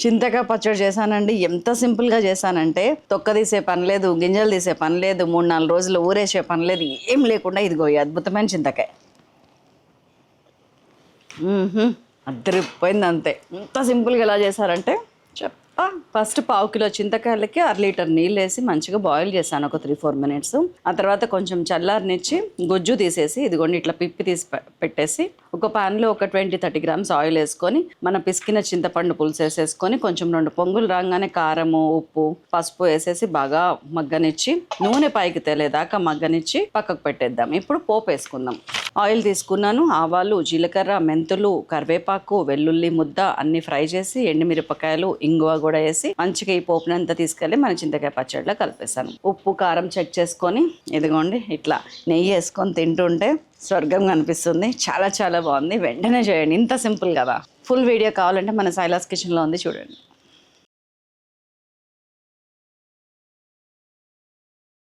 చింతకాయ పచ్చడి చేశానండి. ఎంత సింపుల్గా చేశానంటే తొక్క తీసే పని లేదు, గింజలు తీసే పని లేదు, 3-4 రోజులు ఊరేసే పని లేదు, ఏం లేకుండా ఇదిగో అద్భుతమైన చింతకాయ. అద్దరిపోయింది అంతే. ఎంత సింపుల్గా ఎలా చేశారంటే ఫస్ట్ 1/2 కిలో చింతకాయలకి 1/2 లీటర్ నీళ్ళు వేసి మంచిగా బాయిల్ చేశాను ఒక 3-4 మినిట్స్. ఆ తర్వాత కొంచెం చల్లారనిచ్చి గుజ్జు తీసేసి ఇదిగోండి ఇట్లా పిప్పి తీసి పెట్టేసి ఒక ప్యాన్లో ఒక 20-30 గ్రామ్స్ ఆయిల్ వేసుకొని మన పిసికిన చింతపండు పులుసు వేసేసుకొని కొంచెం 2 పొంగులు రాగానే కారము, ఉప్పు, పసుపు వేసేసి బాగా మగ్గనిచ్చి నూనె పైకి తేలేదాకా మగ్గనిచ్చి పక్కకు పెట్టేద్దాం. ఇప్పుడు పోపు వేసుకుందాం. ఆయిల్ తీసుకున్నాను. ఆవాలు, జీలకర్ర, మెంతులు, కరివేపాకు, వెల్లుల్లి ముద్ద అన్ని ఫ్రై చేసి ఎండుమిరపకాయలు, ఇంగువ కూడా వేసి మంచిగా ఈ పోపునంతా తీసుకెళ్ళి మన చింతకాయ పచ్చడిలో కలిపేసాను. ఉప్పు కారం చెక్ చేసుకొని ఇదిగోండి ఇట్లా నెయ్యి వేసుకొని తింటుంటే స్వర్గం కనిపిస్తుంది. చాలా చాలా బాగుంది. వెంటనే చేయండి. ఇంత సింపుల్ కదా. ఫుల్ వీడియో కావాలంటే మన శైలాస్ కిచెన్లో ఉంది, చూడండి.